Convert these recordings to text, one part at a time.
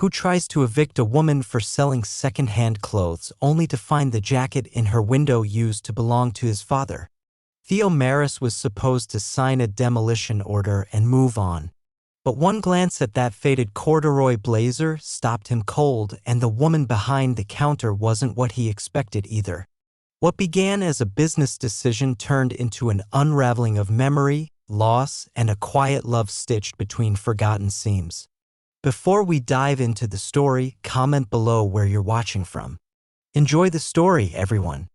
Who tries to evict a woman for selling second-hand clothes only to find the jacket in her window used to belong to his father? Theo Marris was supposed to sign a demolition order and move on. But one glance at that faded corduroy blazer stopped him cold, and the woman behind the counter wasn't what he expected either. What began as a business decision turned into an unraveling of memory, loss, and a quiet love stitched between forgotten seams. Before we dive into the story, comment below where you're watching from. Enjoy the story, everyone.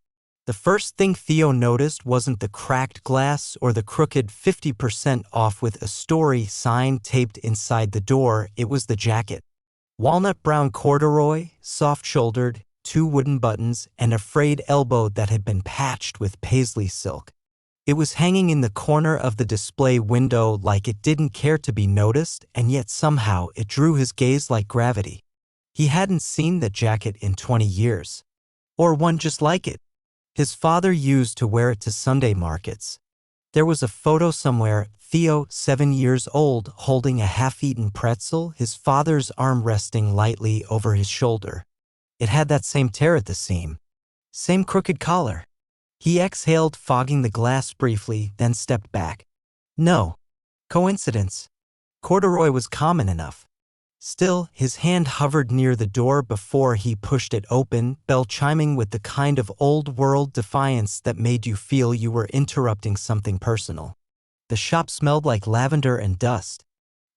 The first thing Theo noticed wasn't the cracked glass or the crooked 50% off with a story sign taped inside the door. It was the jacket. Walnut brown corduroy, soft-shouldered, 2 wooden buttons, and a frayed elbow that had been patched with paisley silk. It was hanging in the corner of the display window like it didn't care to be noticed, and yet somehow it drew his gaze like gravity. He hadn't seen the jacket in 20 years. Or one just like it. His father used to wear it to Sunday markets. There was a photo somewhere, Theo, 7 years old, holding a half-eaten pretzel, his father's arm resting lightly over his shoulder. It had that same tear at the seam. Same crooked collar. He exhaled, fogging the glass briefly, then stepped back. No. Coincidence. Corduroy was common enough. Still, his hand hovered near the door before he pushed it open, bell chiming with the kind of old-world defiance that made you feel you were interrupting something personal. The shop smelled like lavender and dust.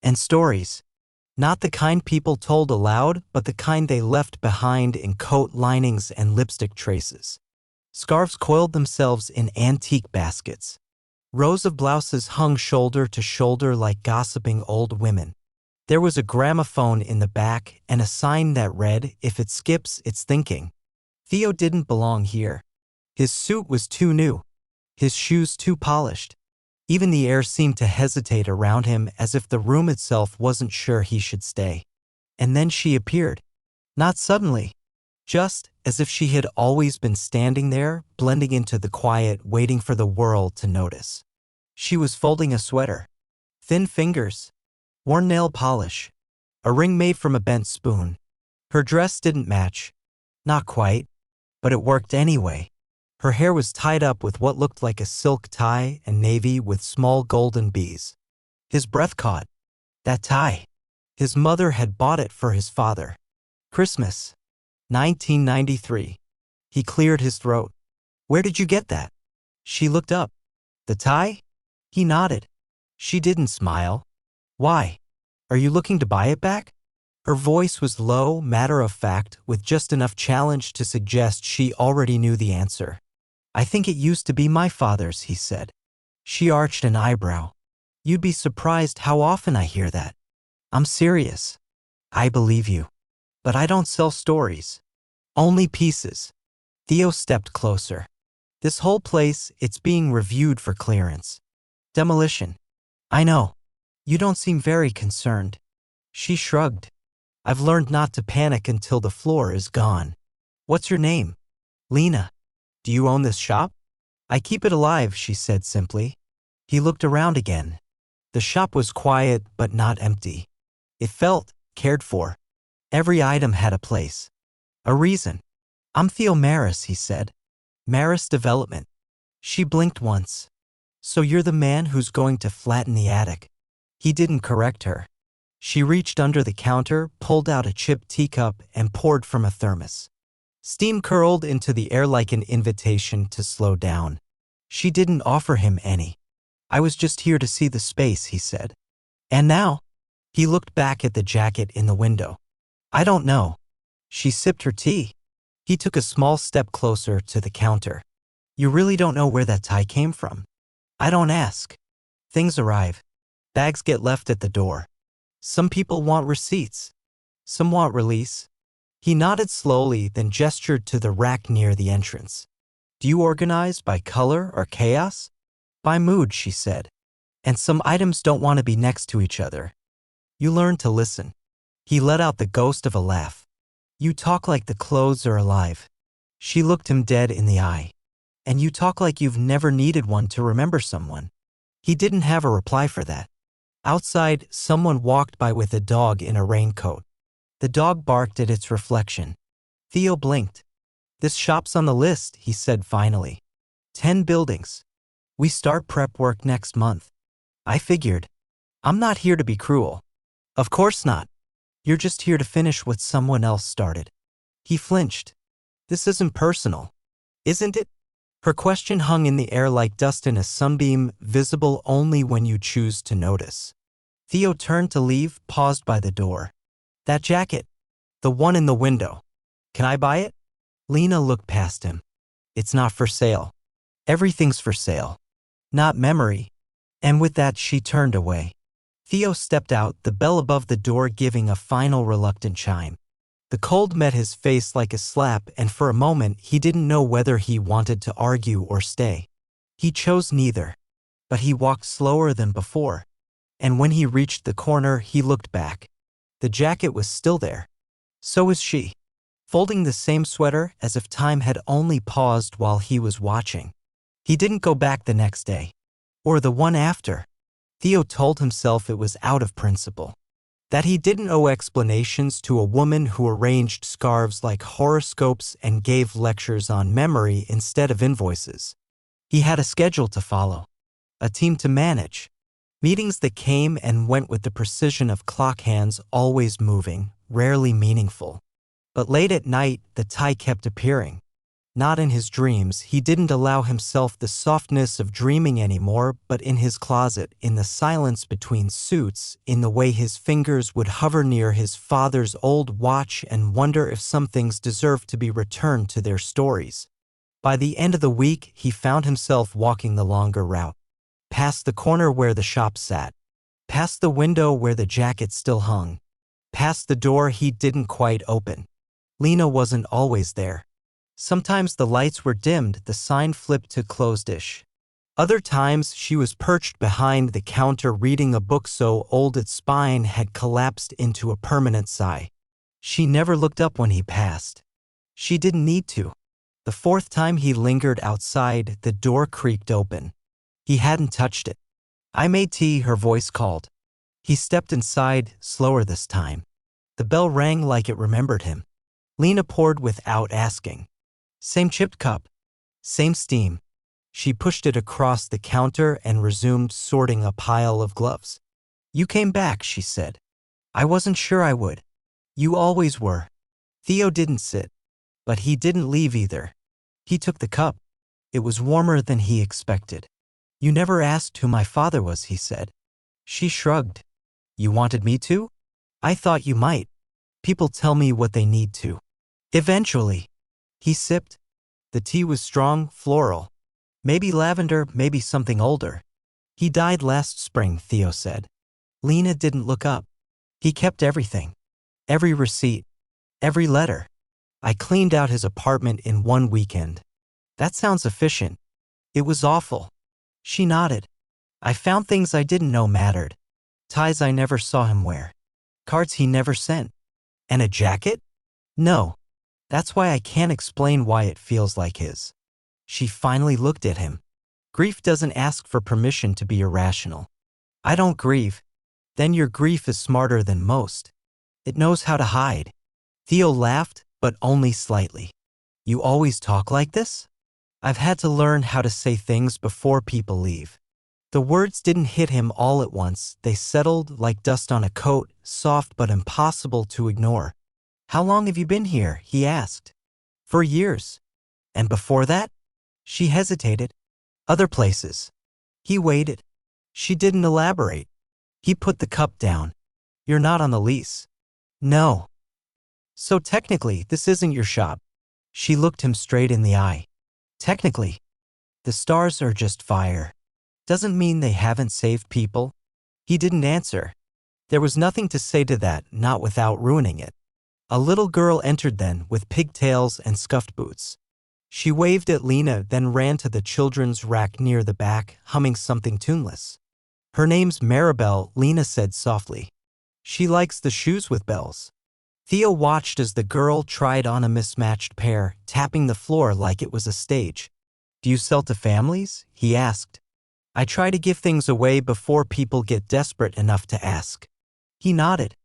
And stories. Not the kind people told aloud, but the kind they left behind in coat linings and lipstick traces. Scarves coiled themselves in antique baskets. Rows of blouses hung shoulder to shoulder like gossiping old women. There was a gramophone in the back and a sign that read, "If it skips, it's thinking." Theo didn't belong here. His suit was too new. His shoes too polished. Even the air seemed to hesitate around him, as if the room itself wasn't sure he should stay. And then she appeared. Not suddenly. Just as if she had always been standing there, blending into the quiet, waiting for the world to notice. She was folding a sweater. Thin fingers. Worn nail polish. A ring made from a bent spoon. Her dress didn't match. Not quite. But it worked anyway. Her hair was tied up with what looked like a silk tie and navy with small golden bees. His breath caught. That tie. His mother had bought it for his father. Christmas. 1993. He cleared his throat. Where did you get that? She looked up. The tie? He nodded. She didn't smile. Why? Are you looking to buy it back? Her voice was low, matter-of-fact, with just enough challenge to suggest she already knew the answer. I think it used to be my father's, he said. She arched an eyebrow. You'd be surprised how often I hear that. I'm serious. I believe you. But I don't sell stories. Only pieces. Theo stepped closer. This whole place, it's being reviewed for clearance. Demolition. I know. You don't seem very concerned. She shrugged. I've learned not to panic until the floor is gone. What's your name? Lena. Do you own this shop? I keep it alive, she said simply. He looked around again. The shop was quiet but not empty. It felt cared for. Every item had a place. A reason. I'm Theo Marris, he said. Marris Development. She blinked once. So you're the man who's going to flatten the attic. He didn't correct her. She reached under the counter, pulled out a chipped teacup, and poured from a thermos. Steam curled into the air like an invitation to slow down. She didn't offer him any. I was just here to see the space, he said. And now? He looked back at the jacket in the window. I don't know. She sipped her tea. He took a small step closer to the counter. You really don't know where that tie came from? I don't ask. Things arrive. Bags get left at the door. Some people want receipts. Some want release. He nodded slowly, then gestured to the rack near the entrance. Do you organize by color or chaos? By mood, she said. And some items don't want to be next to each other. You learn to listen. He let out the ghost of a laugh. You talk like the clothes are alive. She looked him dead in the eye. And you talk like you've never needed one to remember someone. He didn't have a reply for that. Outside, someone walked by with a dog in a raincoat. The dog barked at its reflection. Theo blinked. "This shop's on the list," he said finally. 10 buildings. We start prep work next month. I figured. I'm not here to be cruel. Of course not. You're just here to finish what someone else started. He flinched. This isn't personal, isn't it? Her question hung in the air like dust in a sunbeam, visible only when you choose to notice. Theo turned to leave, paused by the door. "That jacket. The one in the window. Can I buy it?" Lena looked past him. "It's not for sale. Everything's for sale. Not memory." And with that she turned away. Theo stepped out, the bell above the door giving a final reluctant chime. The cold met his face like a slap, and for a moment he didn't know whether he wanted to argue or stay. He chose neither. But he walked slower than before. And when he reached the corner, he looked back. The jacket was still there. So was she, folding the same sweater as if time had only paused while he was watching. He didn't go back the next day. Or the one after. Theo told himself it was out of principle. That he didn't owe explanations to a woman who arranged scarves like horoscopes and gave lectures on memory instead of invoices. He had a schedule to follow, a team to manage, meetings that came and went with the precision of clock hands, always moving, rarely meaningful. But late at night, the tie kept appearing. Not in his dreams. He didn't allow himself the softness of dreaming anymore, but in his closet, in the silence between suits, in the way his fingers would hover near his father's old watch and wonder if some things deserved to be returned to their stories. By the end of the week, he found himself walking the longer route, past the corner where the shop sat, past the window where the jacket still hung, past the door he didn't quite open. Lena wasn't always there. Sometimes the lights were dimmed, the sign flipped to closed-ish. Other times she was perched behind the counter reading a book so old its spine had collapsed into a permanent sigh. She never looked up when he passed. She didn't need to. The fourth time he lingered outside, the door creaked open. He hadn't touched it. "I made tea," her voice called. He stepped inside, slower this time. The bell rang like it remembered him. Lena poured without asking. Same chipped cup. Same steam. She pushed it across the counter and resumed sorting a pile of gloves. "You came back," she said. "I wasn't sure I would." "You always were." Theo didn't sit. But he didn't leave either. He took the cup. It was warmer than he expected. "You never asked who my father was," he said. She shrugged. "You wanted me to? I thought you might. People tell me what they need to. Eventually." He sipped. The tea was strong, floral. Maybe lavender, maybe something older. "He died last spring," Theo said. Lena didn't look up. "He kept everything. Every receipt. Every letter. I cleaned out his apartment in one weekend." "That sounds efficient." "It was awful." She nodded. "I found things I didn't know mattered. Ties I never saw him wear. Cards he never sent. And a jacket? No. That's why I can't explain why it feels like his." She finally looked at him. "Grief doesn't ask for permission to be irrational." "I don't grieve." "Then your grief is smarter than most. It knows how to hide." Theo laughed, but only slightly. "You always talk like this?" "I've had to learn how to say things before people leave." The words didn't hit him all at once. They settled like dust on a coat, soft but impossible to ignore. "How long have you been here?" he asked. "For years." "And before that?" She hesitated. "Other places." He waited. She didn't elaborate. He put the cup down. "You're not on the lease." "No." "So technically, this isn't your shop." She looked him straight in the eye. "Technically. The stars are just fire. Doesn't mean they haven't saved people." He didn't answer. There was nothing to say to that, not without ruining it. A little girl entered then, with pigtails and scuffed boots. She waved at Lena, then ran to the children's rack near the back, humming something tuneless. "Her name's Maribel," Lena said softly. "She likes the shoes with bells." Theo watched as the girl tried on a mismatched pair, tapping the floor like it was a stage. "Do you sell to families?" he asked. "I try to give things away before people get desperate enough to ask." He nodded.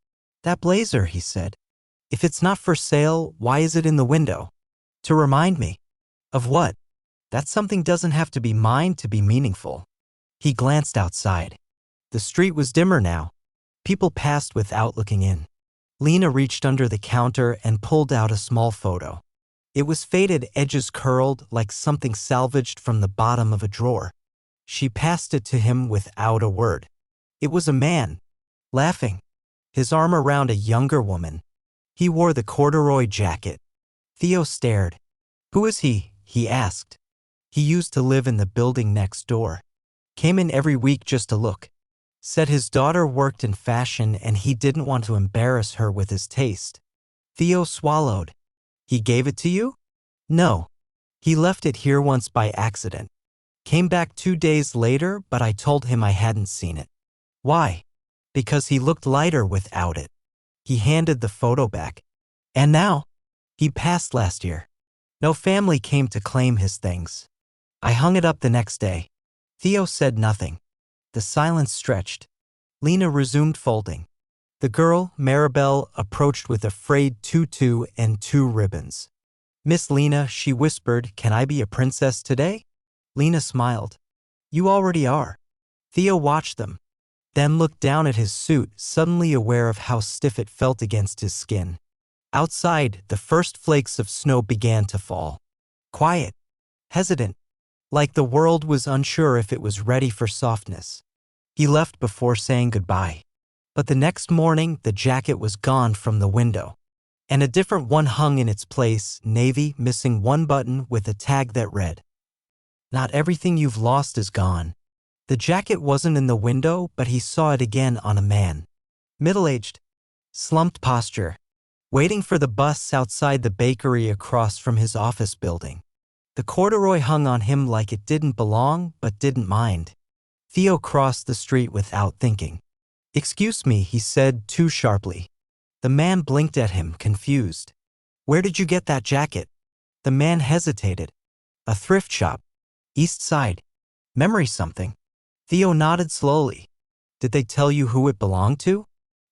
"That blazer," he said. If it's not for sale, why is it in the window? To remind me. Of what? That something doesn't have to be mine to be meaningful. He glanced outside. The street was dimmer now. People passed without looking in. Lena reached under the counter and pulled out a small photo. It was faded, edges curled like something salvaged from the bottom of a drawer. She passed it to him without a word. It was a man, laughing, his arm around a younger woman. He wore the corduroy jacket. Theo stared. Who is he? He asked. He used to live in the building next door. Came in every week just to look. Said his daughter worked in fashion and he didn't want to embarrass her with his taste. Theo swallowed. He gave it to you? No. He left it here once by accident. Came back 2 days later, but I told him I hadn't seen it. Why? Because he looked lighter without it. He handed the photo back. And now? He passed last year. No family came to claim his things. I hung it up the next day. Theo said nothing. The silence stretched. Lena resumed folding. The girl, Maribel, approached with a frayed tutu and 2 ribbons. Miss Lena, she whispered, can I be a princess today? Lena smiled. You already are. Theo watched them, then looked down at his suit, suddenly aware of how stiff it felt against his skin. Outside, the first flakes of snow began to fall. Quiet, hesitant, like the world was unsure if it was ready for softness. He left before saying goodbye. But the next morning, the jacket was gone from the window. And a different one hung in its place, navy, missing 1 button with a tag that read, Not everything you've lost is gone. The jacket wasn't in the window, but he saw it again on a man. Middle-aged, slumped posture, waiting for the bus outside the bakery across from his office building. The corduroy hung on him like it didn't belong, but didn't mind. Theo crossed the street without thinking. Excuse me, he said too sharply. The man blinked at him, confused. Where did you get that jacket? The man hesitated. A thrift shop. East Side. Memory something. Theo nodded slowly. Did they tell you who it belonged to?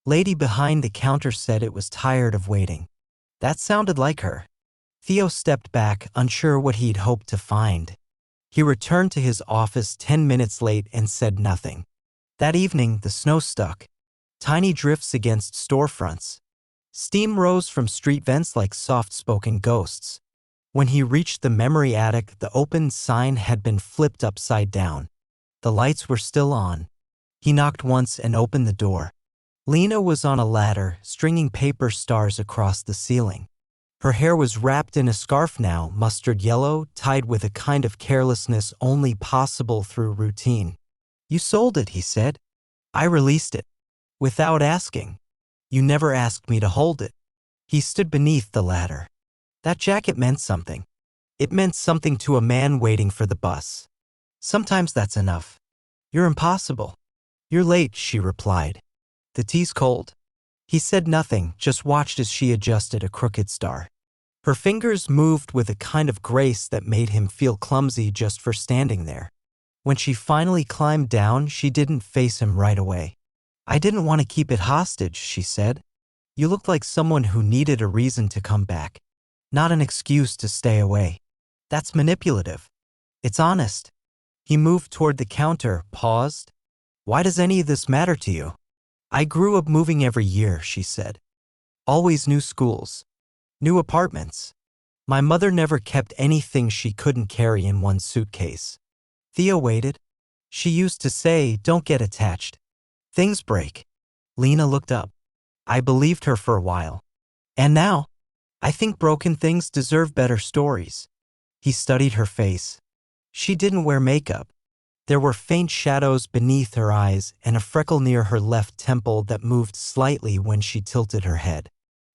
Lady behind the counter said it was tired of waiting. That sounded like her. Theo stepped back, unsure what he'd hoped to find. He returned to his office 10 minutes late and said nothing. That evening, the snow stuck. Tiny drifts against storefronts. Steam rose from street vents like soft-spoken ghosts. When he reached the memory attic, the open sign had been flipped upside down. The lights were still on. He knocked once and opened the door. Lena was on a ladder, stringing paper stars across the ceiling. Her hair was wrapped in a scarf now, mustard yellow, tied with a kind of carelessness only possible through routine. You sold it, he said. I released it. Without asking. You never asked me to hold it. He stood beneath the ladder. That jacket meant something. It meant something to a man waiting for the bus. Sometimes that's enough. You're impossible. You're late, she replied. The tea's cold. He said nothing, just watched as she adjusted a crooked star. Her fingers moved with a kind of grace that made him feel clumsy just for standing there. When she finally climbed down, she didn't face him right away. I didn't want to keep it hostage, she said. You looked like someone who needed a reason to come back, not an excuse to stay away. That's manipulative. It's honest. He moved toward the counter, paused. Why does any of this matter to you? I grew up moving every year, she said. Always new schools. New apartments. My mother never kept anything she couldn't carry in one suitcase. Theo waited. She used to say, don't get attached. Things break. Lena looked up. I believed her for a while. And now, I think broken things deserve better stories. He studied her face. She didn't wear makeup. There were faint shadows beneath her eyes and a freckle near her left temple that moved slightly when she tilted her head.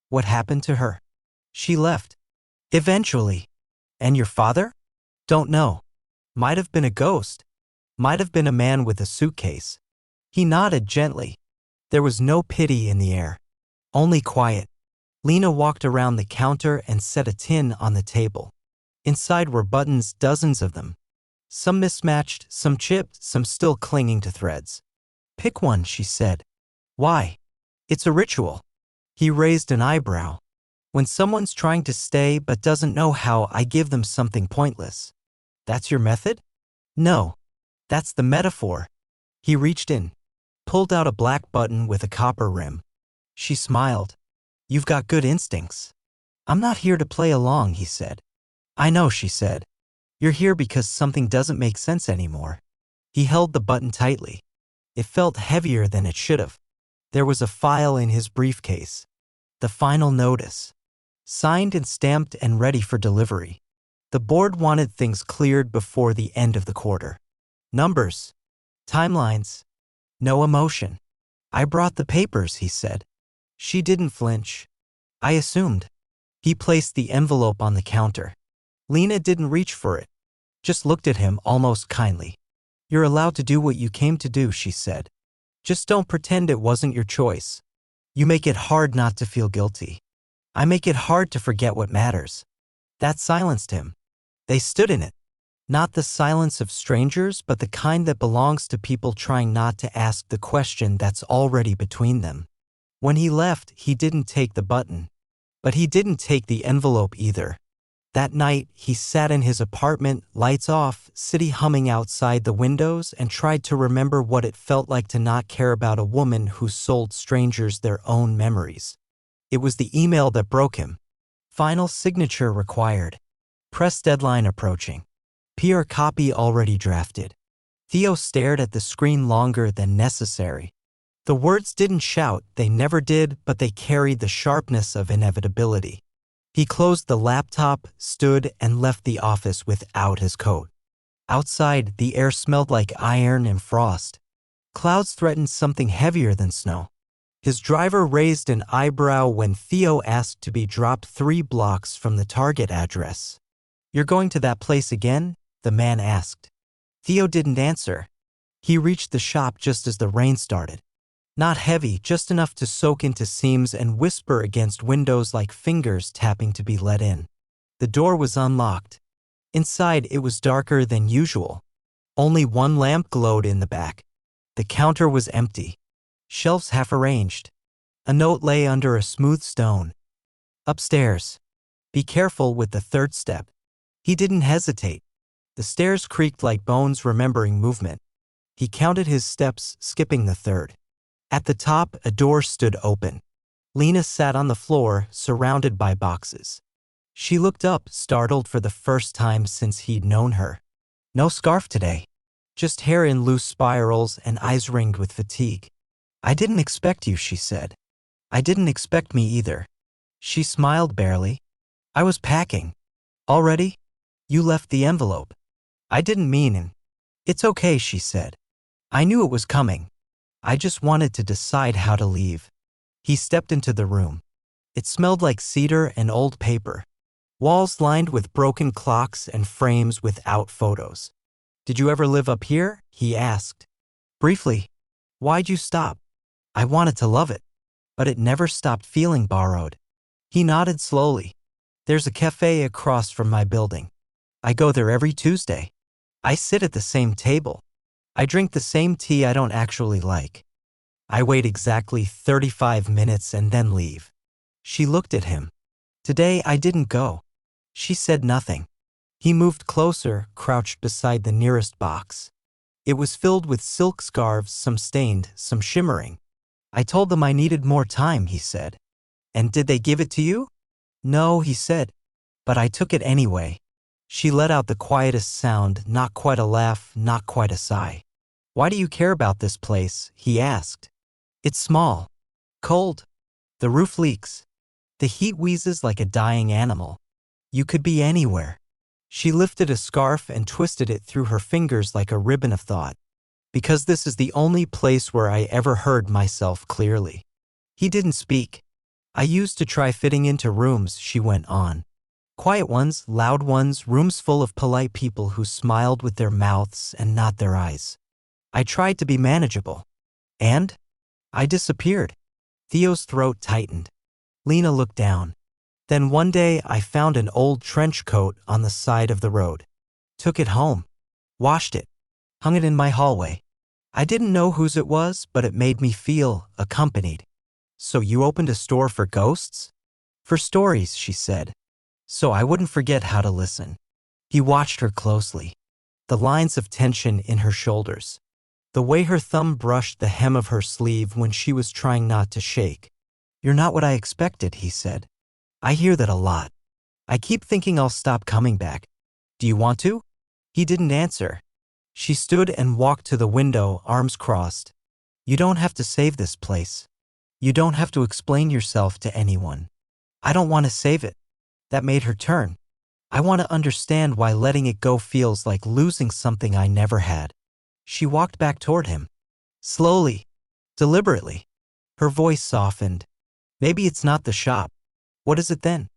What happened to her? She left. Eventually. And your father? Don't know. Might have been a ghost. Might have been a man with a suitcase. He nodded gently. There was no pity in the air. Only quiet. Lena walked around the counter and set a tin on the table. Inside were buttons, dozens of them. Some mismatched, some chipped, some still clinging to threads. Pick one, she said. Why? It's a ritual. He raised an eyebrow. When someone's trying to stay but doesn't know how, I give them something pointless. That's your method? No. That's the metaphor. He reached in, pulled out a black button with a copper rim. She smiled. You've got good instincts. I'm not here to play along, he said. I know, she said. You're here because something doesn't make sense anymore. He held the button tightly. It felt heavier than it should have. There was a file in his briefcase. The final notice. Signed and stamped and ready for delivery. The board wanted things cleared before the end of the quarter. Numbers. Timelines. No emotion. I brought the papers, he said. She didn't flinch. I assumed. He placed the envelope on the counter. Lena didn't reach for it. Just looked at him almost kindly. You're allowed to do what you came to do, she said. Just don't pretend it wasn't your choice. You make it hard not to feel guilty. I make it hard to forget what matters. That silenced him. They stood in it. Not the silence of strangers, but the kind that belongs to people trying not to ask the question that's already between them. When he left, he didn't take the button. But he didn't take the envelope either. That night, he sat in his apartment, lights off, city humming outside the windows, and tried to remember what it felt like to not care about a woman who sold strangers their own memories. It was the email that broke him. Final signature required. Press deadline approaching. PR copy already drafted. Theo stared at the screen longer than necessary. The words didn't shout, they never did, but they carried the sharpness of inevitability. He closed the laptop, stood, and left the office without his coat. Outside, the air smelled like iron and frost. Clouds threatened something heavier than snow. His driver raised an eyebrow when Theo asked to be dropped 3 blocks from the target address. You're going to that place again? The man asked. Theo didn't answer. He reached the shop just as the rain started. Not heavy, just enough to soak into seams and whisper against windows like fingers tapping to be let in. The door was unlocked. Inside, it was darker than usual. Only one lamp glowed in the back. The counter was empty. Shelves half arranged. A note lay under a smooth stone. Upstairs. Be careful with the 3rd step. He didn't hesitate. The stairs creaked like bones remembering movement. He counted his steps, skipping the 3rd. At the top, a door stood open. Lena sat on the floor, surrounded by boxes. She looked up, startled for the first time since he'd known her. No scarf today. Just hair in loose spirals and eyes ringed with fatigue. I didn't expect you, she said. I didn't expect me either. She smiled barely. I was packing. Already? You left the envelope. I didn't mean it. It's okay, she said. I knew it was coming. I just wanted to decide how to leave. He stepped into the room. It smelled like cedar and old paper. Walls lined with broken clocks and frames without photos. Did you ever live up here? He asked. Briefly. Why'd you stop? I wanted to love it. But it never stopped feeling borrowed. He nodded slowly. There's a cafe across from my building. I go there every Tuesday. I sit at the same table. I drink the same tea I don't actually like. I wait exactly 35 minutes and then leave. She looked at him. Today I didn't go. She said nothing. He moved closer, crouched beside the nearest box. It was filled with silk scarves, some stained, some shimmering. I told them I needed more time, he said. And did they give it to you? No, he said. But I took it anyway. She let out the quietest sound, not quite a laugh, not quite a sigh. Why do you care about this place? He asked. It's small. Cold. The roof leaks. The heat wheezes like a dying animal. You could be anywhere. She lifted a scarf and twisted it through her fingers like a ribbon of thought. Because this is the only place where I ever heard myself clearly. He didn't speak. I used to try fitting into rooms, she went on. Quiet ones, loud ones, rooms full of polite people who smiled with their mouths and not their eyes. I tried to be manageable. And? I disappeared. Theo's throat tightened. Lena looked down. Then one day I found an old trench coat on the side of the road. Took it home. Washed it. Hung it in my hallway. I didn't know whose it was, but it made me feel accompanied. So you opened a store for ghosts? For stories, she said, so I wouldn't forget how to listen. He watched her closely. The lines of tension in her shoulders. The way her thumb brushed the hem of her sleeve when she was trying not to shake. You're not what I expected, he said. I hear that a lot. I keep thinking I'll stop coming back. Do you want to? He didn't answer. She stood and walked to the window, arms crossed. You don't have to save this place. You don't have to explain yourself to anyone. I don't want to save it. That made her turn. I want to understand why letting it go feels like losing something I never had. She walked back toward him. Slowly, deliberately. Her voice softened. Maybe it's not the shop. What is it then?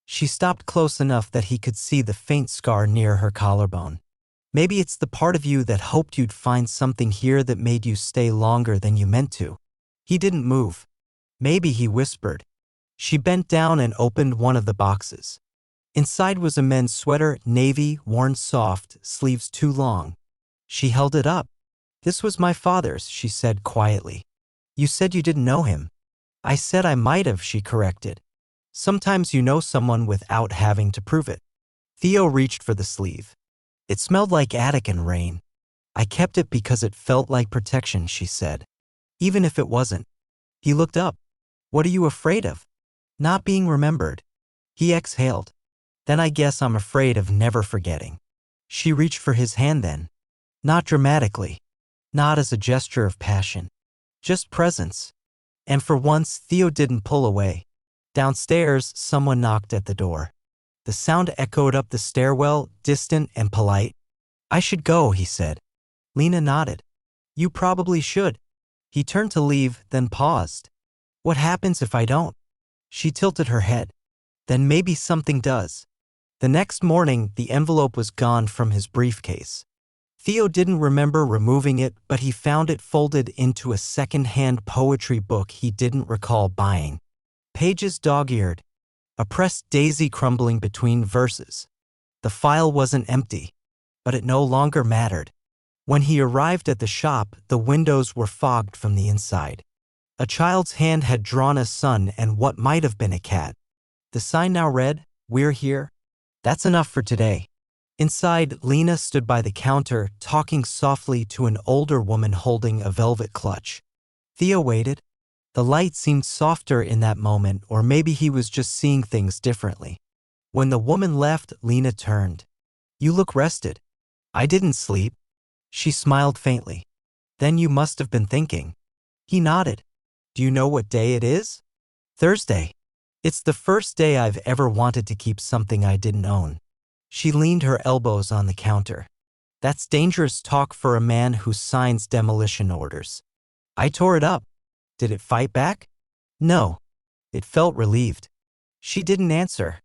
She stopped close enough that he could see the faint scar near her collarbone. Maybe it's the part of you that hoped you'd find something here that made you stay longer than you meant to. He didn't move. Maybe, he whispered. She bent down and opened one of the boxes. Inside was a men's sweater, navy, worn soft, sleeves too long. She held it up. This was my father's, she said quietly. You said you didn't know him. I said I might have, she corrected. Sometimes you know someone without having to prove it. Theo reached for the sleeve. It smelled like attic and rain. I kept it because it felt like protection, she said. Even if it wasn't. He looked up. What are you afraid of? Not being remembered. He exhaled. Then I guess I'm afraid of never forgetting. She reached for his hand then. Not dramatically. Not as a gesture of passion. Just presence. And for once, Theo didn't pull away. Downstairs, someone knocked at the door. The sound echoed up the stairwell, distant and polite. I should go, he said. Lena nodded. You probably should. He turned to leave, then paused. What happens if I don't? She tilted her head. Then maybe something does. The next morning, the envelope was gone from his briefcase. Theo didn't remember removing it, but he found it folded into a second-hand poetry book he didn't recall buying. Pages dog-eared. A pressed daisy crumbling between verses. The file wasn't empty, but it no longer mattered. When he arrived at the shop, the windows were fogged from the inside. A child's hand had drawn a sun and what might have been a cat. The sign now read, We're here. That's enough for today. Inside, Lena stood by the counter, talking softly to an older woman holding a velvet clutch. Theo waited. The light seemed softer in that moment, or maybe he was just seeing things differently. When the woman left, Lena turned. You look rested. I didn't sleep. She smiled faintly. Then you must have been thinking. He nodded. Do you know what day it is? Thursday. It's the first day I've ever wanted to keep something I didn't own. She leaned her elbows on the counter. That's dangerous talk for a man who signs demolition orders. I tore it up. Did it fight back? No. It felt relieved. She didn't answer.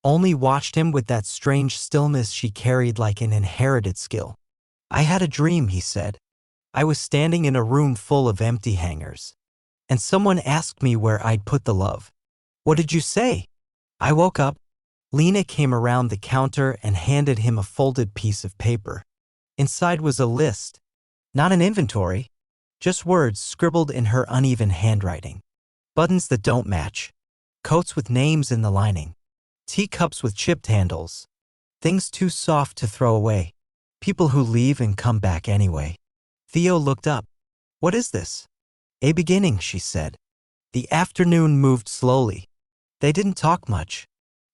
Only watched him with that strange stillness she carried like an inherited skill. I had a dream, he said. I was standing in a room full of empty hangers. And someone asked me where I'd put the love. What did you say? I woke up. Lena came around the counter and handed him a folded piece of paper. Inside was a list. Not an inventory. Just words scribbled in her uneven handwriting. Buttons that don't match. Coats with names in the lining. Teacups with chipped handles. Things too soft to throw away. People who leave and come back anyway. Theo looked up. What is this? A beginning, she said. The afternoon moved slowly. They didn't talk much.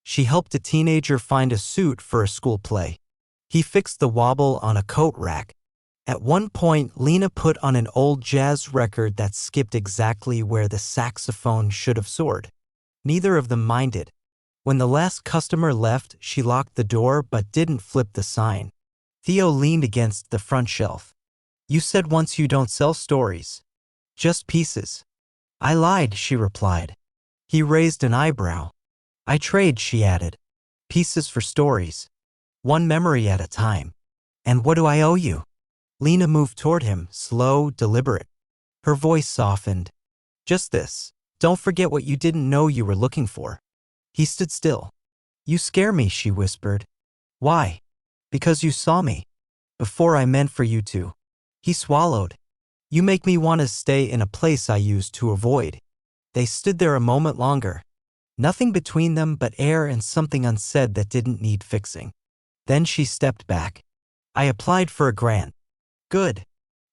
She helped a teenager find a suit for a school play. He fixed the wobble on a coat rack. At one point, Lena put on an old jazz record that skipped exactly where the saxophone should have soared. Neither of them minded. When the last customer left, she locked the door but didn't flip the sign. Theo leaned against the front shelf. You said once you don't sell stories. Just pieces. I lied, she replied. He raised an eyebrow. I trade, she added. Pieces for stories. One memory at a time. And what do I owe you? Lena moved toward him, slow, deliberate. Her voice softened. Just this. Don't forget what you didn't know you were looking for. He stood still. You scare me, she whispered. Why? Because you saw me. Before I meant for you to. He swallowed. You make me want to stay in a place I used to avoid. They stood there a moment longer. Nothing between them but air and something unsaid that didn't need fixing. Then she stepped back. I applied for a grant. Good.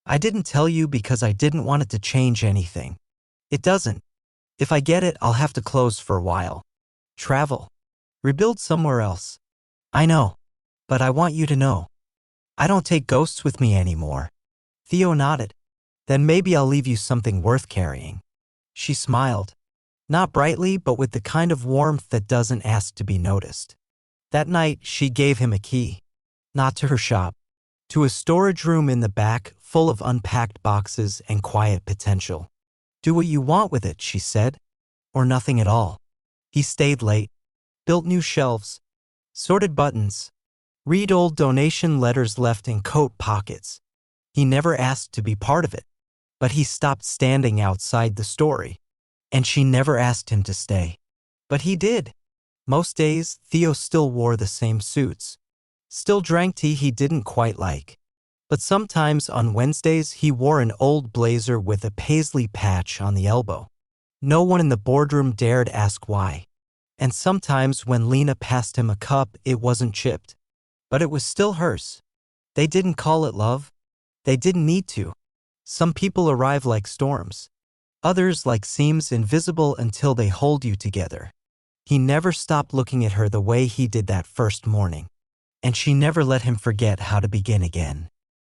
I didn't tell you because I didn't want it to change anything. It doesn't. If I get it, I'll have to close for a while. Travel. Rebuild somewhere else. I know. But I want you to know. I don't take ghosts with me anymore. Theo nodded. Then maybe I'll leave you something worth carrying. She smiled. Not brightly, but with the kind of warmth that doesn't ask to be noticed. That night, she gave him a key. Not to her shop. To a storage room in the back, full of unpacked boxes and quiet potential. Do what you want with it, she said. Or nothing at all. He stayed late. Built new shelves. Sorted buttons. Read old donation letters left in coat pockets. He never asked to be part of it. But he stopped standing outside the story. And she never asked him to stay. But he did. Most days, Theo still wore the same suits. Still drank tea he didn't quite like. But sometimes on Wednesdays he wore an old blazer with a paisley patch on the elbow. No one in the boardroom dared ask why. And sometimes when Lena passed him a cup, it wasn't chipped. But it was still hers. They didn't call it love. They didn't need to. Some people arrive like storms. Others like seams invisible until they hold you together. He never stopped looking at her the way he did that first morning. And she never let him forget how to begin again.